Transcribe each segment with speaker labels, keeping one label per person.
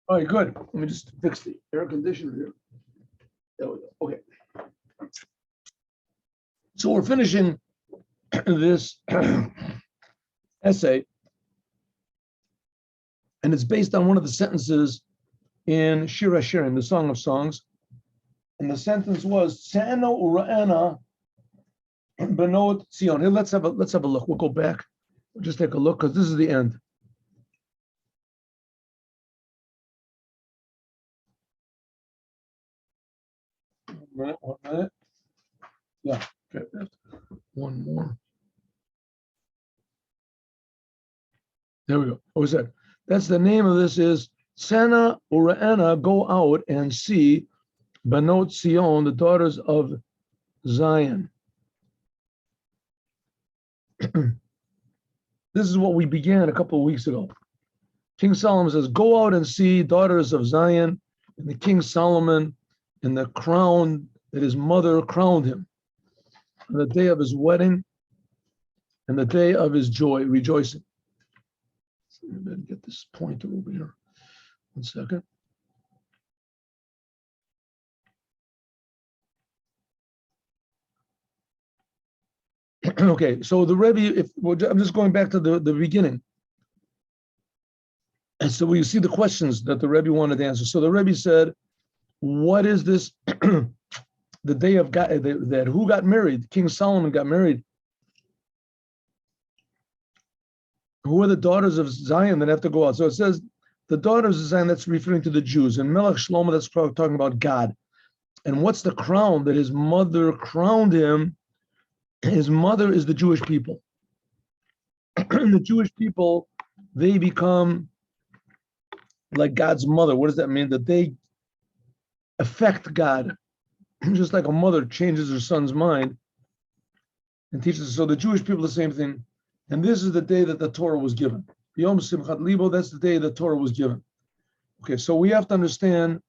Speaker 1: All right, good. Let me just fix the air conditioner here. There we go. Okay. So we're finishing this essay, and it's based on one of the sentences in ShirHaShirim, the Song of Songs. And the sentence was Sana Ura'ana Benot Zion. Here, let's have a look. We'll go back. We'll just take a look because this is the end. One minute. Yeah, okay. One more. There we go. What was that? That's the name of this is Sana Ura'ana, go out and see Benot Zion, the daughters of Zion. This is what we began a couple of weeks ago. King Solomon says, go out and see daughters of Zion, and the King Solomon and the crown that his mother crowned him on the day of his wedding and the day of his joy, rejoicing. Let me get this pointer over here. 1 second. Okay, so the Rebbe, I'm just going back to the beginning. And so we see the questions that the Rebbe wanted to answer. So the Rebbe said, what is this, the day of God, that who got married? King Solomon got married. Who are the daughters of Zion that have to go out? So it says, the daughters of Zion, that's referring to the Jews. And Melech Shlomo, that's talking about God. And what's the crown that his mother crowned him? His mother is the Jewish people. The Jewish people, they become like God's mother. What does that mean? That they affect God. Just like a mother changes her son's mind and teaches. So the Jewish people, the same thing. And this is the day that the Torah was given. Yom Simchat Libo, that's the day the Torah was given. Okay, so we have to understand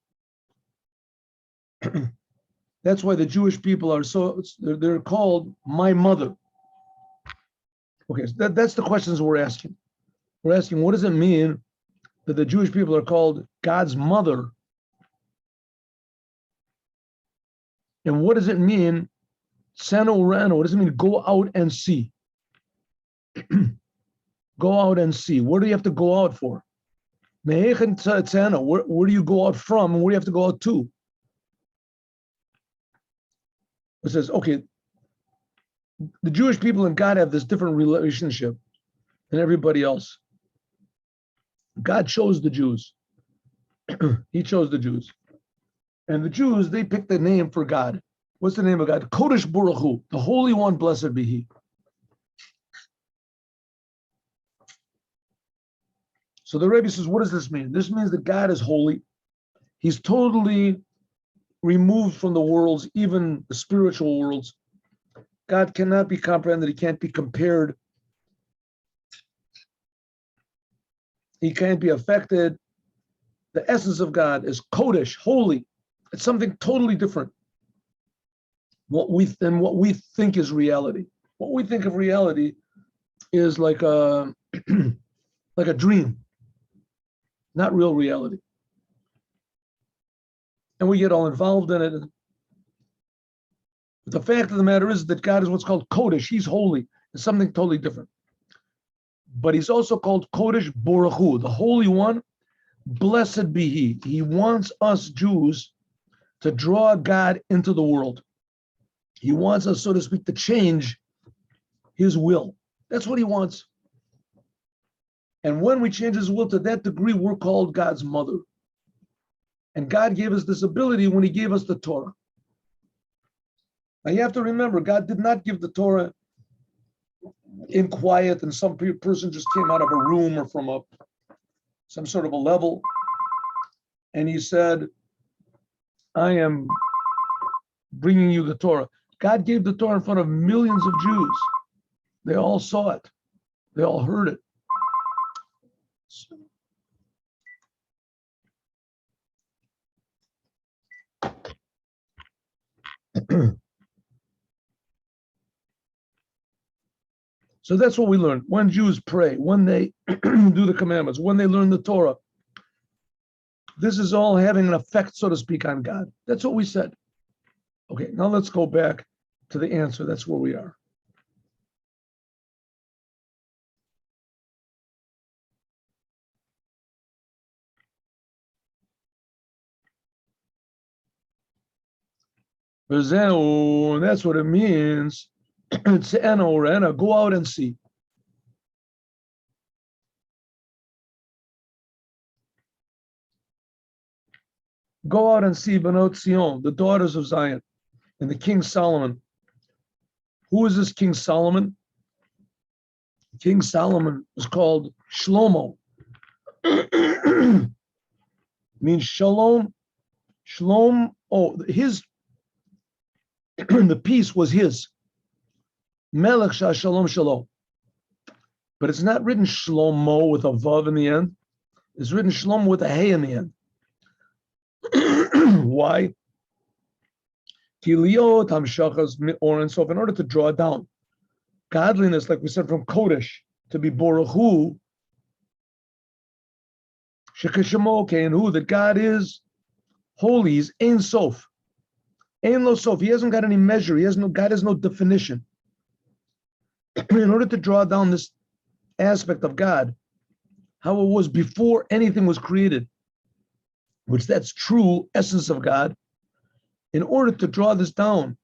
Speaker 1: that's why the Jewish people are they're called my mother. Okay, so that's the questions we're asking. We're asking, what does it mean that the Jewish people are called God's mother? And what does it mean, Sana Urano? What does it mean, go out and see? Go out and see. Where do you have to go out for? Where do you go out from and where do you have to go out to? It says, okay, the Jewish people and God have this different relationship than everybody else. God chose the Jews. He chose the Jews. And the Jews, they picked the name for God. What's the name of God? Kodesh Baruch Hu, the Holy One, blessed be He. So the Rebbe says, what does this mean? This means that God is holy. He's totally removed from the worlds, even the spiritual worlds. God cannot be comprehended. He can't be compared. He can't be affected. The essence of God is Kodesh, holy. It's something totally different. What we think is reality. What we think of reality is like a like a dream, not real reality. And we get all involved in it. But the fact of the matter is that God is what's called Kodesh. He's holy. It's something totally different. But he's also called Kodesh Baruch Hu, the Holy One. Blessed be He. He wants us Jews to draw God into the world. He wants us, so to speak, to change His will. That's what He wants. And when we change His will to that degree, we're called God's mother. And God gave us this ability when He gave us the Torah. Now you have to remember, God did not give the Torah in quiet and some person just came out of a room or from some sort of a level. And He said, I am bringing you the Torah. God gave the Torah in front of millions of Jews. They all saw it. They all heard it. So that's what we learn. When Jews pray, when they do the commandments, when they learn the Torah, This is all having an effect, so to speak, on God. That's what we said. Okay, now let's go back to the answer. That's where we are. And that's what it means. It's Ena, go out and see. Go out and see Benot Zion, the daughters of Zion, and the King Solomon. Who is this King Solomon? King Solomon is called Shlomo. Means shalom. Shalom. Oh, his the peace was his. Melech Shalom Shalom. But it's not written Shlomo with a vav in the end. It's written Shlomo with a hey in the end. Why? So in order to draw down godliness, like we said, from Kodesh to be Borahu, Shekashamo, that God is holy, he's Ein Sof. Ein Lo Sof, he hasn't got any measure, God has no definition. In order to draw down this aspect of God, how it was before anything was created, which that's true essence of God, in order to draw this down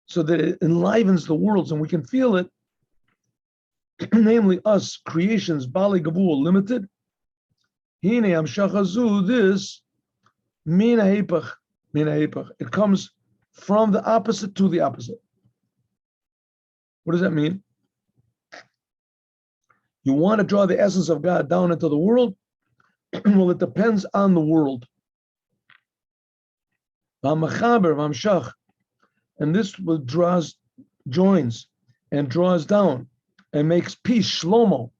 Speaker 1: so that it enlivens the worlds and we can feel it, namely us, creations, Bali Gavul, limited, Hine Amshachazu, this, Mina Hepach, it comes from the opposite to the opposite. What does that mean? You want to draw the essence of God down into the world? Well, it depends on the world. And this will joins and draws down and makes peace. Shlomo,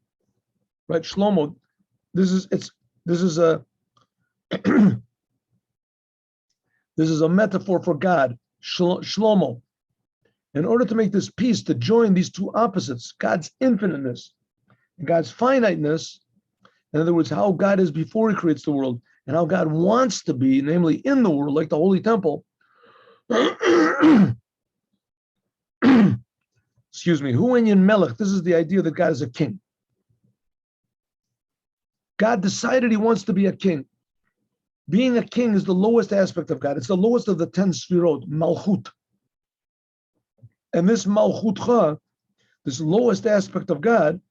Speaker 1: right? Shlomo. This is a this is a metaphor for God. Shlomo. In order to make this peace, to join these two opposites, God's infiniteness and God's finiteness. In other words, how God is before he creates the world and how God wants to be, namely in the world, like the Holy Temple. Excuse me. Hu Enyan Melech. This is the idea that God is a king. God decided he wants to be a king. Being a king is the lowest aspect of God. It's the lowest of the 10 sfirot, Malchut. And this Malchutcha, this lowest aspect of God,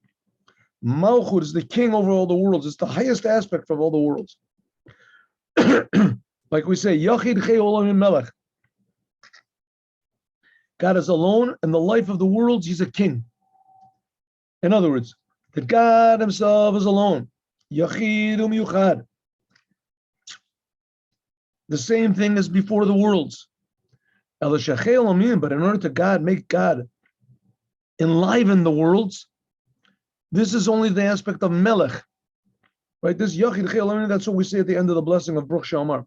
Speaker 1: Malchut is the king over all the worlds. It's the highest aspect of all the worlds. Like we say, Yachid Chei Olamim Melech. God is alone in the life of the worlds. He's a king. In other words, that God himself is alone. Yachid Umiyuchad. The same thing as before the worlds. But in order to make God enliven the worlds, this is only the aspect of Melech. Right? This Yachid Chei Olamim, that's what we say at the end of the blessing of Baruch She'amar.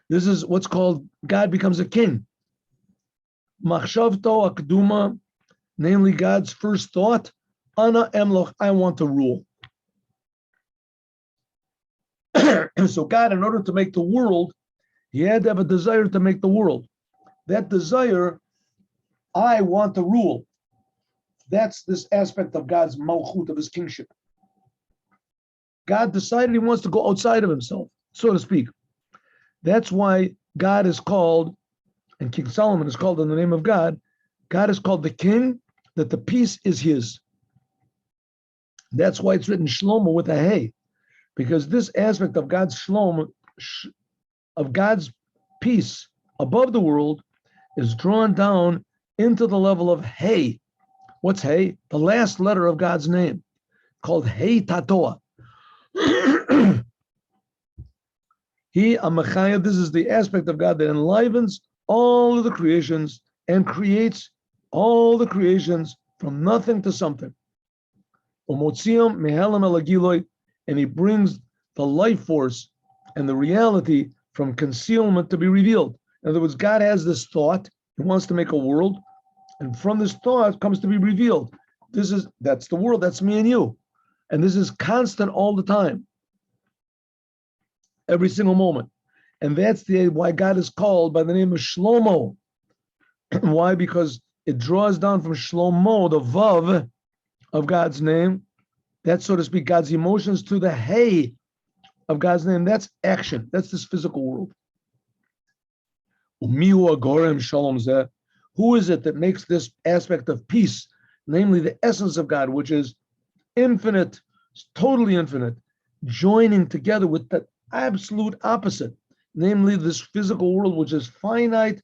Speaker 1: This is what's called God becomes a king. Machshavto akduma, namely God's first thought, Ana emloch, I want to rule. So God, in order to make the world, he had to have a desire to make the world. That desire, I want to rule. That's this aspect of God's malchut, of his kingship. God decided he wants to go outside of himself, so to speak. That's why God is called, and King Solomon is called in the name of God. God is called the king, that the peace is his. That's why it's written Shlomo with a hey, because this aspect of God's Shlom, of God's peace above the world, is drawn down into the level of hey. What's hey? The last letter of God's name, called hey tatoa. He, Amachaya, this is the aspect of God that enlivens all of the creations and creates all the creations from nothing to something. And he brings the life force and the reality from concealment to be revealed. In other words, God has this thought, he wants to make a world, and from this thought comes to be revealed. That's the world, that's me and you. And this is constant all the time, every single moment. And that's why God is called by the name of Shlomo. Why? Because it draws down from Shlomo, the Vav of God's name. That's, so to speak, God's emotions, to the Hey of God's name. That's action. That's this physical world. Who is it that makes this aspect of peace, namely the essence of God, which is infinite, totally infinite, joining together with the absolute opposite, namely this physical world, which is finite,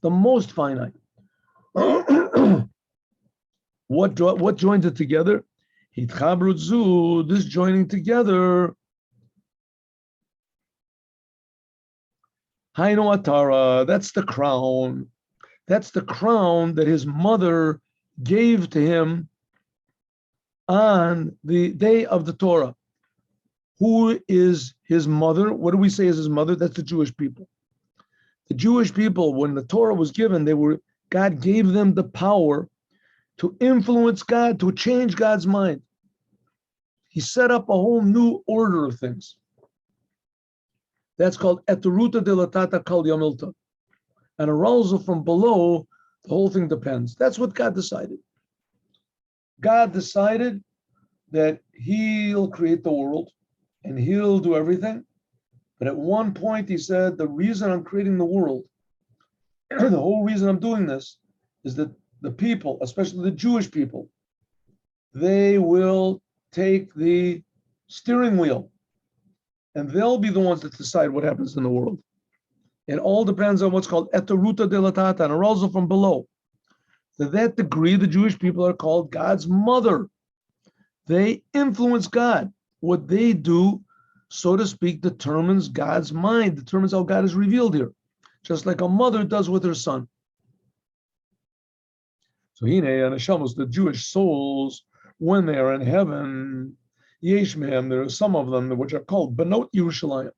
Speaker 1: the most finite. What joins it together? This joining together. Hainu Atara, that's the crown. That's the crown that his mother gave to him on the day of the Torah. Who is his mother? What do we say is his mother? That's the Jewish people. The Jewish people, when the Torah was given, God gave them the power to influence God, to change God's mind. He set up a whole new order of things. That's called Eteruta Dilatata Kal Yamilta. An arousal from below, the whole thing depends. That's what God decided. God decided that he'll create the world and he'll do everything. But at one point he said, the reason I'm creating the world, the whole reason I'm doing this, is that the people, especially the Jewish people, they will take the steering wheel and they'll be the ones that decide what happens in the world. It all depends on what's called eteruta delatata, an arousal from below. To that degree, the Jewish people are called God's mother. They influence God. What they do, so to speak, determines God's mind, determines how God is revealed here, just like a mother does with her son. So Hine and Hashemos, the Jewish souls, when they are in heaven, Yesh Mehem, there are some of them which are called Benot Yerushalayim.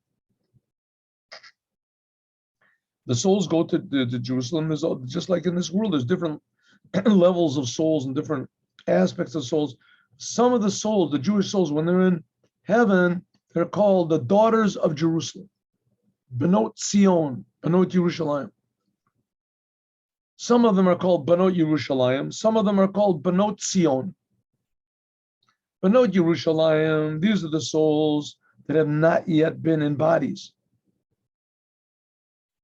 Speaker 1: The souls go to Jerusalem. There's just like in this world, there's different levels of souls and different aspects of souls. Some of the souls, the Jewish souls, when they're in heaven, they're called the daughters of Jerusalem. Benot Zion, Benot Yerushalayim. Some of them are called Benot Yerushalayim. Some of them are called Benot Zion. Benot Yerushalayim, these are the souls that have not yet been in bodies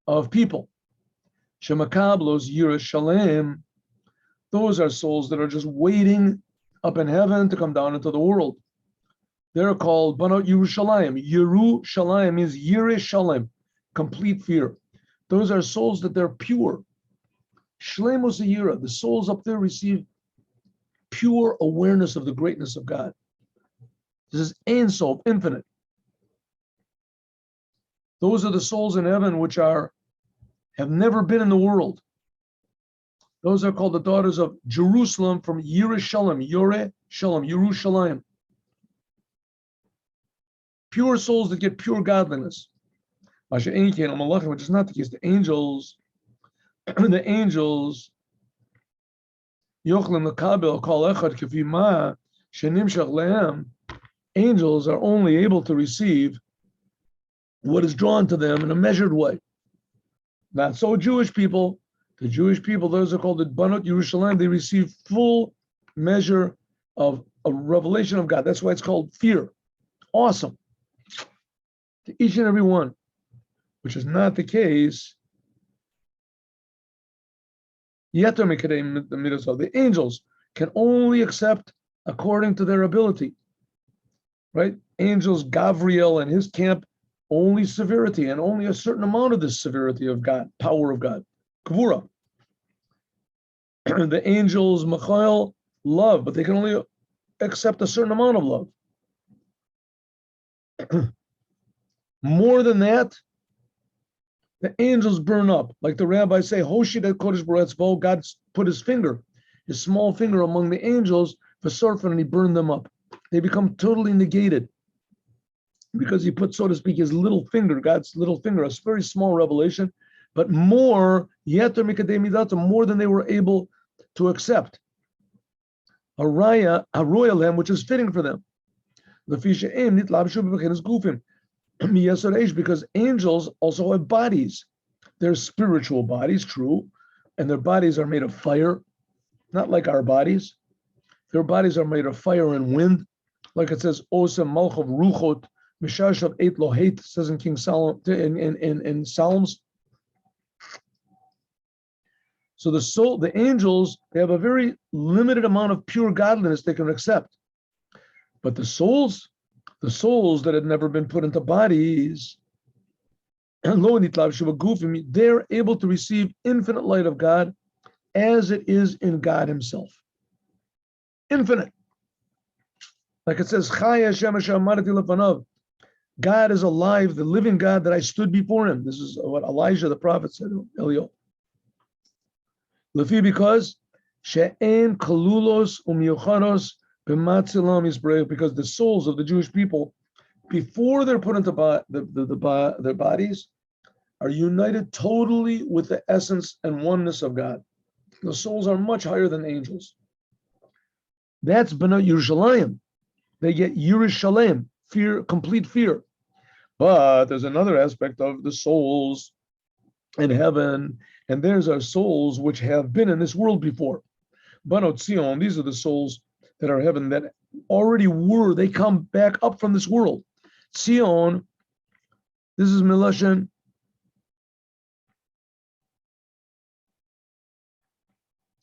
Speaker 1: of people. Shemakablos Yerushalayim, those are souls that are just waiting up in heaven to come down into the world. They're called Benot Yerushalayim. Yerushalayim means Yireh Shalem, complete fear. Those are souls that they're pure. Shlemos Yira, the souls up there receive pure awareness of the greatness of God. This is Ein Sof, infinite. Those are the souls in heaven which have never been in the world. Those are called the daughters of Jerusalem from Yireh Shalem, Yoreh Shalem, Yerushalayim. Pure souls that get pure godliness. Which is not the case. The angels, angels are only able to receive what is drawn to them in a measured way. Not so Jewish people. The Jewish people, those are called the Benot Yerushalayim, they receive full measure of a revelation of God. That's why it's called fear. Awesome. To each and every one, which is not the case. The angels can only accept according to their ability, right? Angels, Gavriel and his camp, only severity and only a certain amount of this severity of God, power of God, Kvura. The angels, Michael, love, but they can only accept a certain amount of love. More than that, the angels burn up. Like the rabbis say, Hoshid et Kodesh Baruch, God put his small finger among the angels for surfing, and he burned them up. They become totally negated because he put, so to speak, his little finger, God's little finger, a very small revelation, but more, yeter mikadei midata, more than they were able to accept. A royal lamb, which is fitting for them. Because angels also have bodies. They're spiritual bodies, true, and their bodies are made of fire, not like our bodies. Their bodies are made of fire and wind, like it says, Osem Malchov Ruchot, Mishashav Eit Lohait, says in King Solomon in Psalms. So the angels, they have a very limited amount of pure godliness they can accept. But the souls that had never been put into bodies, they're able to receive infinite light of God as it is in God Himself. Infinite. Like it says, God is alive, the living God that I stood before Him. This is what Elijah the prophet said to Eliyahu. Because she'en kalulos umiyucharos b'matzilam yisbrei, because the souls of the Jewish people, before they're put into their bodies, are united totally with the essence and oneness of God. The souls are much higher than angels. That's B'nai Yerushalayim. They get Yerushalayim, fear, complete fear. But there's another aspect of the souls in heaven, and there's our souls which have been in this world before. Banot Zion, these are the souls that are heaven that already were, they come back up from this world. Zion, this is Milashon.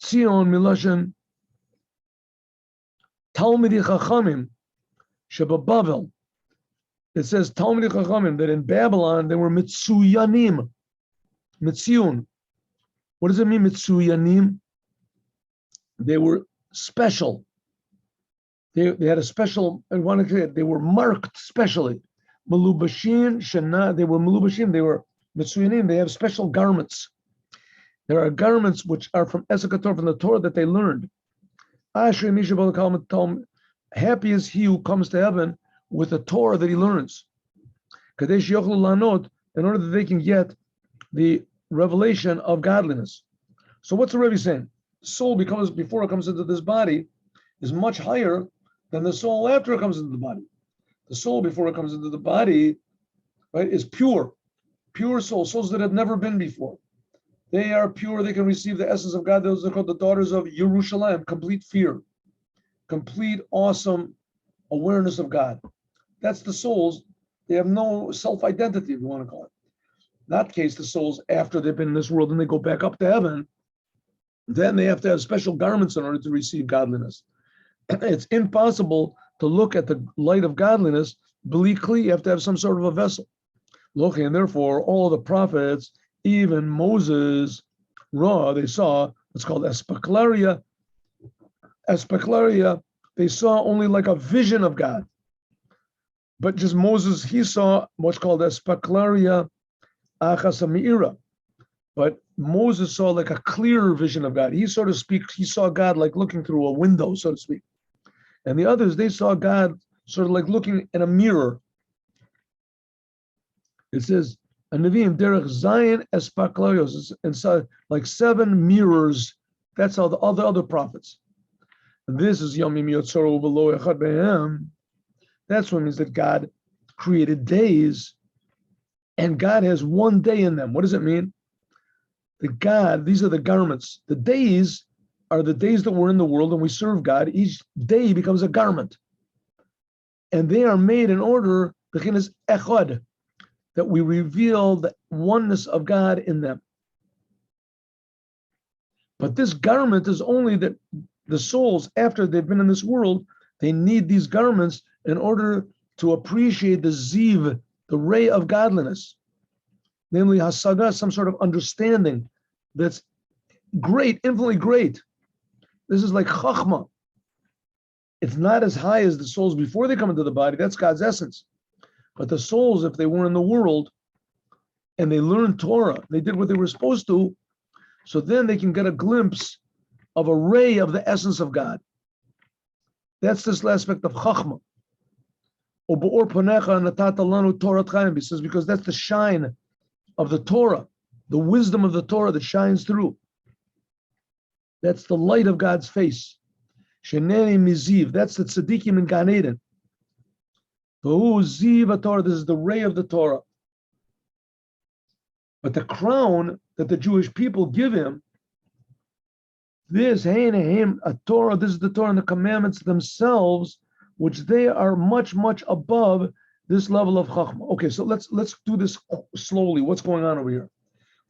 Speaker 1: Zion, Milashon. Talmidei Chachamim, Sheba Bavel. It says Talmidei Chachamim, that in Babylon they were Mitsuyanim. Mitziyun. What does it mean, Mitsuyanim? They were special. They had a special, I want to say it, they were marked specially. Malubashin, Shana, they were Malubashin, they were Mitsuyanim, they have special garments. There are garments which are from Esakator, from the Torah that they learned. Happy is he who comes to heaven with the Torah that he learns. In order that they can get the revelation of godliness. So what's the Rebbe saying? Soul becomes, before it comes into this body, is much higher than the soul after it comes into the body. The soul before it comes into the body, right, is pure souls that have never been before. They are pure, they can receive the essence of God. Those are called the daughters of Yerushalayim, complete fear, complete awesome awareness of God. That's the souls. They have no self-identity, if you want to call it. Not the case, the souls after they've been in this world and they go back up to heaven, then they have to have special garments in order to receive godliness. It's impossible to look at the light of godliness. Bleakly, you have to have some sort of a vessel. Look, and therefore, all the prophets, even Moses, they saw what's called espeklaria. Espeklaria, they saw only like a vision of God. But just Moses, he saw what's called espeklaria achasamira. But Moses saw like a clearer vision of God. He, so to speak, he saw God like looking through a window, so to speak. And the others, they saw God sort of like looking in a mirror. It says, Anavim derech Zion espaklarios, and so like 7 mirrors. That's how the other prophets. And this is Yomim Yotzoru V'lo Echad Behem. That's what it means that God created days, and God has one day in them. What does it mean? That God, these are the garments. The days are the days that we're in the world and we serve God. Each day becomes a garment. And they are made in order, bechinas echad, that we reveal the oneness of God in them. But this garment is only that the souls, after they've been in this world, they need these garments in order to appreciate the ziv, the ray of godliness. Namely, hasaga, some sort of understanding that's great, infinitely great. This is like chachma. It's not as high as the souls before they come into the body. That's God's essence. But the souls, if they were in the world and they learned Torah, they did what they were supposed to, so then they can get a glimpse of a ray of the essence of God. That's this aspect of chachma. He says, because that's the shine of the Torah, the wisdom of the Torah that shines through. That's the light of God's face. Sheneni miziv, that's the tzaddikim in Gan Eden. Ziva Torah, this is the ray of the Torah. But the crown that the Jewish people give him, this a Torah, this is the Torah and the commandments themselves, which they are much, much above this level of Chachma. Okay, so let's do this slowly. What's going on over here?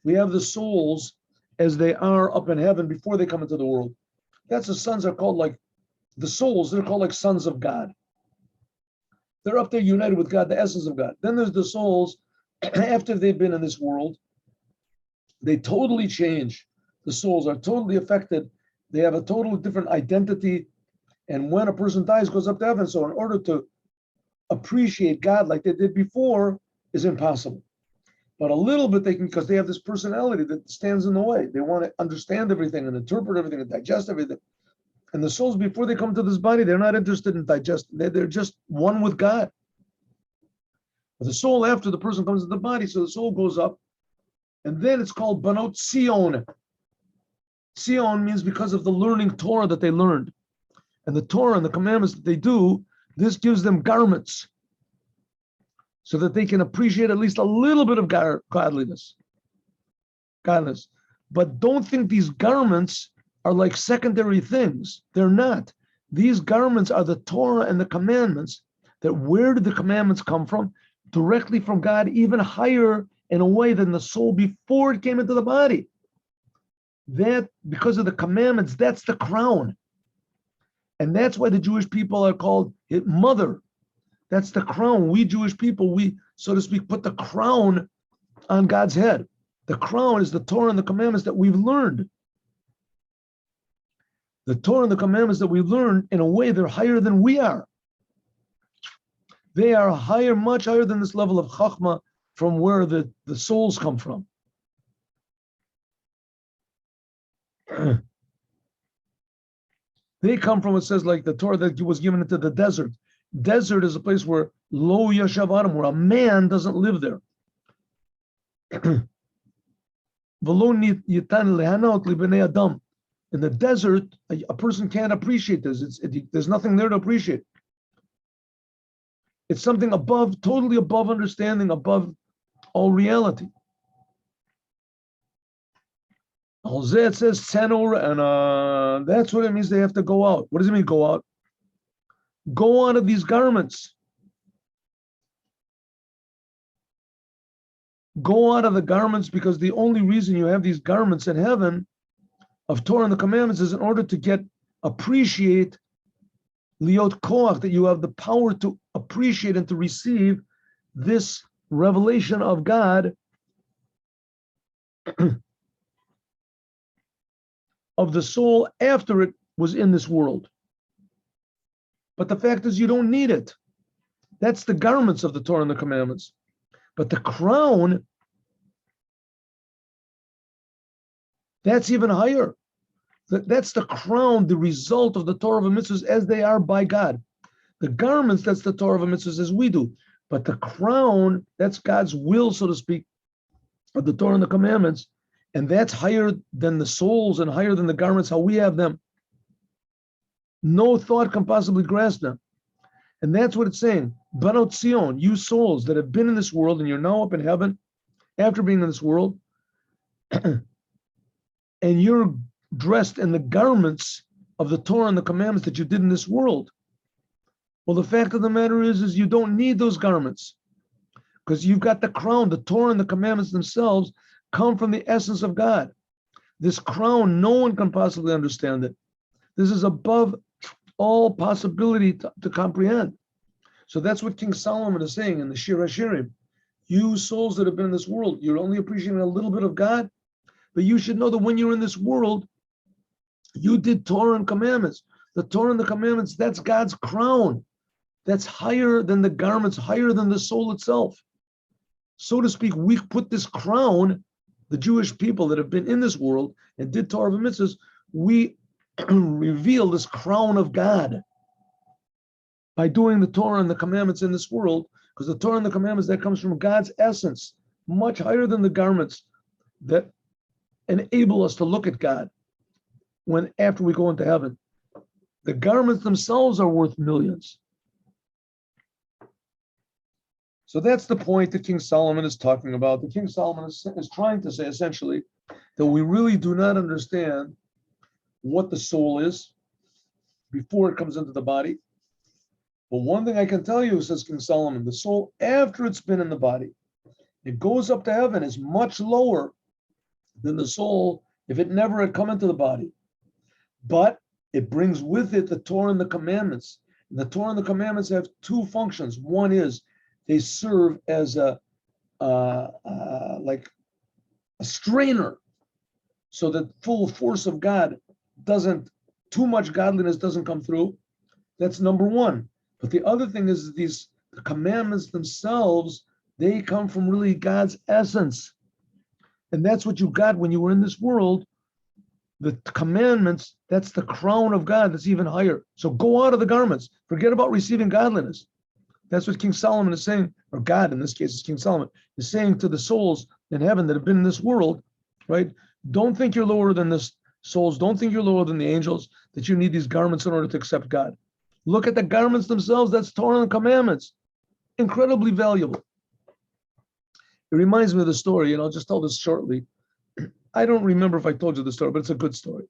Speaker 1: We have the souls as they are up in heaven before they come into the world. That's the sons are called like the souls, they're called like sons of God. They're up there united with God, the essence of God. Then there's the souls, after they've been in this world, they totally change. The souls are totally affected. They have a totally different identity. And when a person dies, goes up to heaven. So in order to appreciate God like they did before is impossible. But a little bit they can, because they have this personality that stands in the way. They want to understand everything and interpret everything and digest everything. And the souls, before they come to this body, they're not interested in digesting. They're just one with God. But the soul, after the person comes to the body, so the soul goes up, and then it's called Banot Sion. Sion means because of the learning Torah that they learned. And the Torah and the commandments that they do, this gives them garments so that they can appreciate at least a little bit of godliness. But don't think these garments are like secondary things. They're not. These garments are the Torah and the commandments. That where did the commandments come from? Directly from God, even higher in a way than the soul before it came into the body. That, because of the commandments, that's the crown. And that's why the Jewish people are called mother. That's the crown. We Jewish people, we, so to speak, put the crown on God's head. The crown is the Torah and the commandments that we've learned. The Torah and the commandments that we learned, in a way, they're higher than we are. They are higher, much higher than this level of Chachma from where the souls come from. They come from, it says, like the Torah that was given into the desert. Desert is a place where lo yashav adam, where a man doesn't live there. In the desert, a person can't appreciate this. There's nothing there to appreciate. It's something above, totally above understanding, above all reality. It says tenor, and that's what it means. They have to go out. What does it mean, go out? Go out of these garments. Go out of the garments, because the only reason you have these garments in heaven of Torah and the commandments is in order to appreciate liot koach, that you have the power to appreciate and to receive this revelation of God of the soul after it was in this world. But the fact is, you don't need it. That's the garments of the Torah and the commandments. But the crown, that's even higher. That's the crown, the result of the Torah of mitzvahs as they are by God. The garments, that's the Torah of mitzvahs as we do. But the crown, that's God's will, so to speak, of the Torah and the commandments. And that's higher than the souls and higher than the garments, how we have them. No thought can possibly grasp them. And that's what it's saying. Banot Sion, you souls that have been in this world and you're now up in heaven after being in this world, and you're dressed in the garments of the Torah and the commandments that you did in this world. Well, the fact of the matter is you don't need those garments, because you've got the crown. The Torah and the commandments themselves come from the essence of God. This crown, no one can possibly understand it. This is above all possibility to comprehend. So that's what King Solomon is saying in the ShirHaShirim. You souls that have been in this world, you're only appreciating a little bit of God, but you should know that when you're in this world, you did Torah and commandments. The Torah and the commandments, that's God's crown. That's higher than the garments, higher than the soul itself. So to speak, we put this crown, the Jewish people that have been in this world and did Torah and mitzvahs, we reveal this crown of God by doing the Torah and the commandments in this world, because the Torah and the commandments, that comes from God's essence, much higher than the garments that enable us to look at God after we go into heaven. The garments themselves are worth millions. So that's the point that King Solomon is talking about. The King Solomon is trying to say essentially that we really do not understand what the soul is before it comes into the body. But one thing I can tell you, says King Solomon, the soul, after it's been in the body, it goes up to heaven, is much lower than the soul if it never had come into the body. But it brings with it the Torah and the commandments. And the Torah and the commandments have two functions. One is they serve as like a strainer, so that full force of God doesn't, too much godliness doesn't come through. That's number one. But the other thing is the commandments themselves, they come from really God's essence. And that's what you got when you were in this world. The commandments, that's the crown of God, that's even higher. So go out of the garments. Forget about receiving godliness. That's what King Solomon is saying, or God, in this case, is King Solomon, is saying to the souls in heaven that have been in this world, right? Don't think you're lower than this souls. Don't think you're lower than the angels, that you need these garments in order to accept God. Look at the garments themselves. That's Torah and commandments. Incredibly valuable. It reminds me of the story, and I'll just tell this shortly. I don't remember if I told you the story, but it's a good story.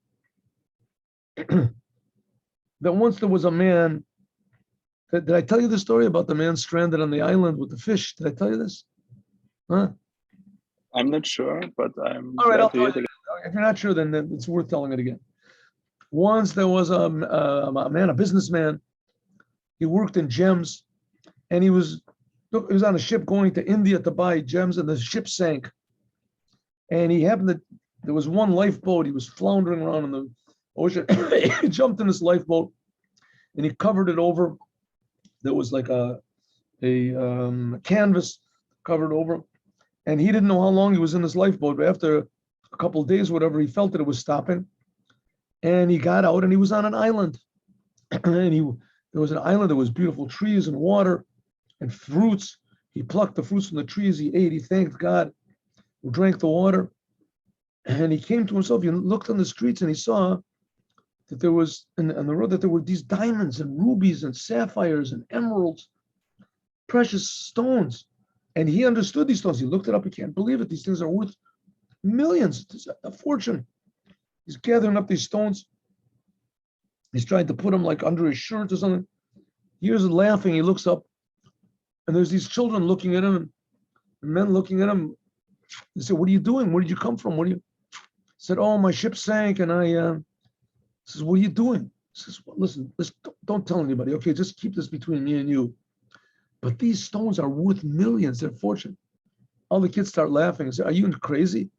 Speaker 1: That once there was a man. Did I tell you the story about the man stranded on the island with the fish? Did I tell you this? Huh?
Speaker 2: I'm not sure, but I'm
Speaker 1: all right. I'll
Speaker 2: glad to
Speaker 1: tell
Speaker 2: hear
Speaker 1: you.
Speaker 2: it
Speaker 1: If you're not sure, then it's worth telling it again. Once there was a man, a businessman. He worked in gems, and he was on a ship going to India to buy gems, and the ship sank. And he happened to, there was one lifeboat. He was floundering around in the ocean. He jumped in this lifeboat, and he covered it over. There was like a canvas covered over, and he didn't know how long he was in this lifeboat. But after a couple of days, whatever, he felt that it was stopping, and he got out, and he was on an island. And there was an island. There was beautiful trees and water and fruits. He plucked the fruits from the trees. He ate. He thanked God. He drank the water, and he came to himself. He looked on the streets, and he saw that there was on the road that there were these diamonds and rubies and sapphires and emeralds, precious stones. And he understood these stones. He looked it up. He can't believe it. These things are worth millions. It's a fortune. He's gathering up these stones. He's trying to put them like under his shirt or something. He hears it laughing. He looks up, and there's these children looking at him, and men looking at him. They said, "What are you doing? Where did you come from? What are you?" He said, "Oh, my ship sank, and I." Says, "What are you doing?" He says, "Well, listen, don't tell anybody. Okay, just keep this between me and you. But these stones are worth millions. They're fortune." All the kids start laughing and say, "Are you crazy?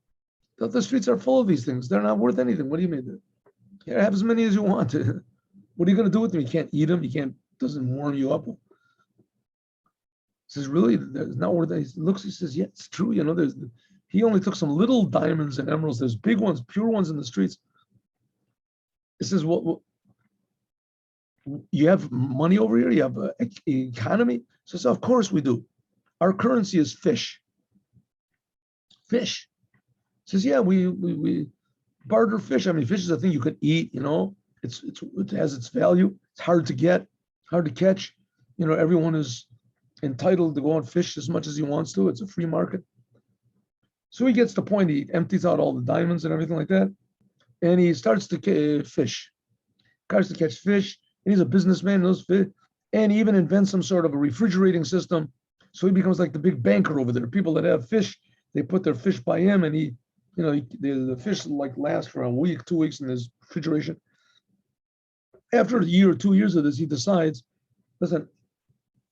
Speaker 1: The streets are full of these things. They're not worth anything. What do you mean? Here, have as many as you want. What are you going to do with them? You can't eat them. You can't. Doesn't warm you up." He says, "Really? It's not worth it." He looks. He says, "Yeah, it's true. You know, he only took some little diamonds and emeralds. There's big ones, pure ones in the streets." He says, "Well, you have money over here? You have an economy?" He says, "Of course we do. Our currency is fish." Fish. He says, "Yeah, we barter fish. I mean, fish is a thing you could eat. You know, it has its value. It's hard to get, hard to catch. You know, everyone is entitled to go and fish as much as he wants to. It's a free market." So he gets the point. He empties out all the diamonds and everything like that, and he starts to fish. Starts to catch fish, and he's a businessman, knows fish, and he even invents some sort of a refrigerating system. So he becomes like the big banker over there. People that have fish, they put their fish by him, and the fish like last for a week, 2 weeks in his refrigeration. After a year or 2 years of this, he decides, listen,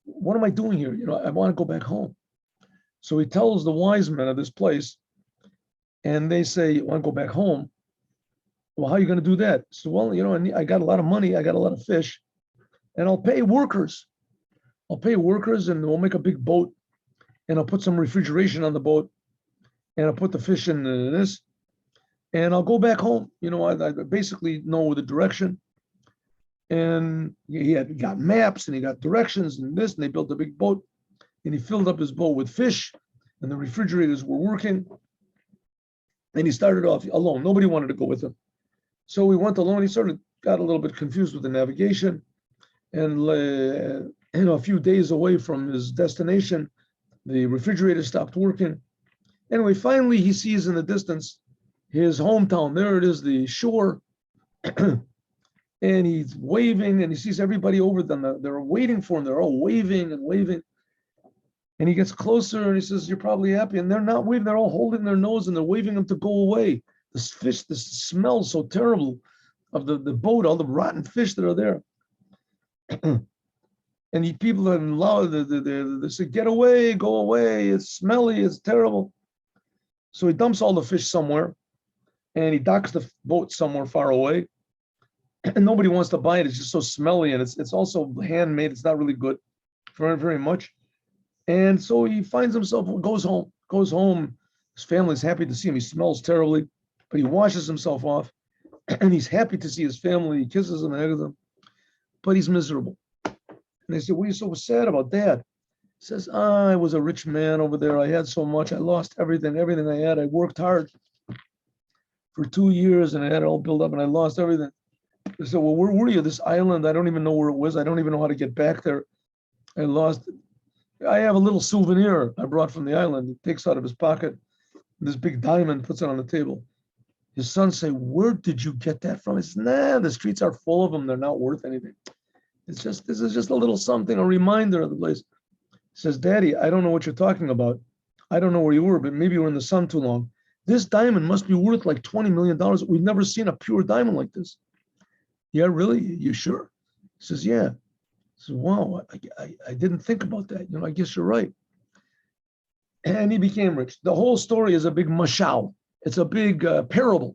Speaker 1: what am I doing here? You know, I want to go back home. So he tells the wise men of this place, and they say, "You want to go back home? Well, how are you going to do that?" So, "Well, you know, I got a lot of money, I got a lot of fish, and I'll pay workers. And we'll make a big boat, and I'll put some refrigeration on the boat, and I'll put the fish in this, and I'll go back home. You know, I basically know the direction." And he got maps, and he got directions and this, and they built a big boat, and he filled up his boat with fish, and the refrigerators were working. And he started off alone. Nobody wanted to go with him. So he went alone. He sort of got a little bit confused with the navigation, and a few days away from his destination, The refrigerator stopped working. Anyway, finally he sees in the distance his hometown. There it is, the shore. And he's waving, and he sees everybody over them. They're waiting for him. They're all waving and waving. And he gets closer and he says, "You're probably happy." And they're not waving. They're all holding their nose and they're waving him to go away. This fish, this smells so terrible of the boat, all the rotten fish that are there. And the people are in love. They say, "Get away, go away. It's smelly. It's terrible." So he dumps all the fish somewhere and he docks the boat somewhere far away. And nobody wants to buy it. It's just so smelly, and it's also handmade. It's not really good, very, very much. And so he finds himself, goes home. His family's happy to see him. He smells terribly, but he washes himself off, and he's happy to see his family. He kisses them and hugs them, but he's miserable. And they say, "What are you so sad about, Dad?" He says, "I was a rich man over there. I had so much. I lost everything I had. I worked hard for 2 years, and I had it all built up, and I lost everything." They said, "Well, where were you? This island, I don't even know where it was. I don't even know how to get back there. I lost it. I have a little souvenir I brought from the island." He takes out of his pocket this big diamond, puts it on the table. His sons say, "Where did you get that from?" He says, "Nah, the streets are full of them. They're not worth anything. This is just a little something, a reminder of the place." He says, "Daddy, I don't know what you're talking about. I don't know where you were, but maybe you were in the sun too long. This diamond must be worth like $20 million. We've never seen a pure diamond like this." "Yeah, really? You sure?" He says, "Yeah." He says, "Wow, I didn't think about that. I guess you're right." And he became rich. The whole story is a big mashal. It's a big parable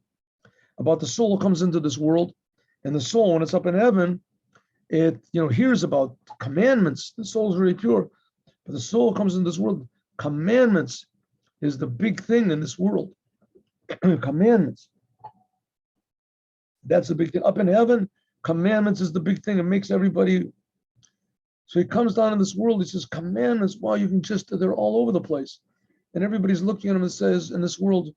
Speaker 1: about the soul comes into this world, and the soul, when it's up in heaven, it hears about commandments. The soul is very pure, but the soul comes into this world. Commandments is the big thing in this world. Commandments. That's the big thing. Up in heaven, commandments is the big thing. It makes everybody. So he comes down in this world. He says, commandments, wow, they're all over the place. And everybody's looking at him and says, in this world,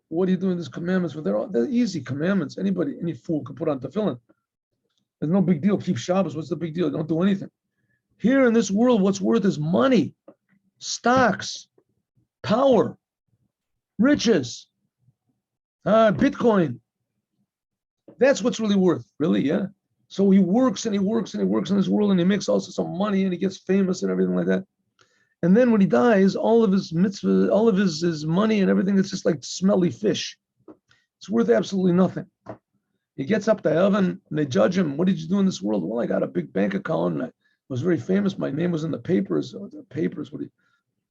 Speaker 1: "What are you doing these commandments?" But they're easy commandments. Any fool can put on tefillin. There's no big deal. Keep Shabbos. What's the big deal? Don't do anything. Here in this world, what's worth is money, stocks, power, riches, Bitcoin. That's what's really worth, really, yeah. So he works and he works and he works in this world, and he makes also some money, and he gets famous and everything like that. And then when he dies, all of his mitzvah, all of his money and everything, it's just like smelly fish. It's worth absolutely nothing. He gets up to heaven and they judge him. "What did you do in this world?" "Well, I got a big bank account and I was very famous. My name was in the papers." "Oh, the papers, what do you?"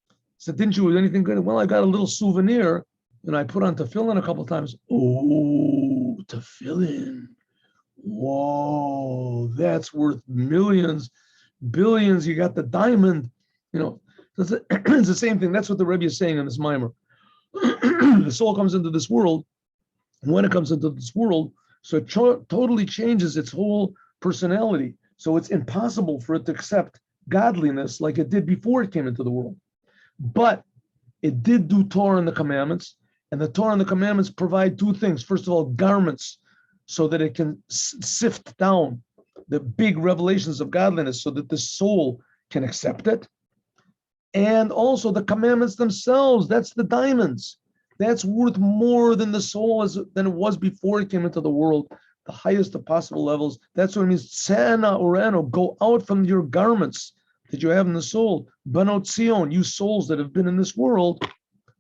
Speaker 1: He said, "Didn't you do anything good?" "Well, I got a little souvenir and I put on tefillin a couple of times." "Oh, tefillin. Whoa, that's worth millions, billions. You got the diamond." It's the same thing. That's what the Rebbe is saying in this mimer. The soul comes into this world. And when it comes into this world, so it totally changes its whole personality. So it's impossible for it to accept godliness like it did before it came into the world. But it did do Torah and the commandments. And the Torah and the commandments provide two things. First of all, garments, so that it can sift down the big revelations of godliness so that the soul can accept it. And also the commandments themselves, that's the diamonds. That's worth more than the soul than it was before it came into the world, the highest of possible levels. That's what it means, Tsana Orano, go out from your garments that you have in the soul. Banot Zion, you souls that have been in this world,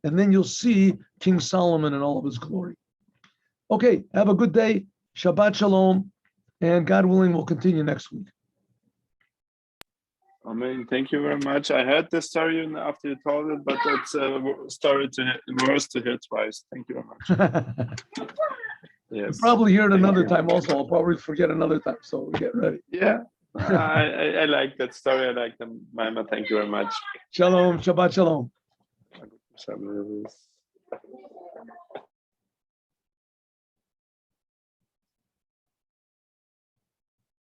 Speaker 1: and then you'll see King Solomon in all of his glory. Okay, have a good day. Shabbat Shalom, and God willing, we'll continue next week.
Speaker 2: Amen. Thank you very much. I heard the story after you told it, but it's a story worse to hear twice. Thank you very much. Yes.
Speaker 1: You'll probably hear it another time also. I'll probably forget another time, so get ready.
Speaker 2: Yeah, I like that story. I like the Mama. Thank you very much.
Speaker 1: Shalom, Shabbat Shalom.
Speaker 2: Shalom.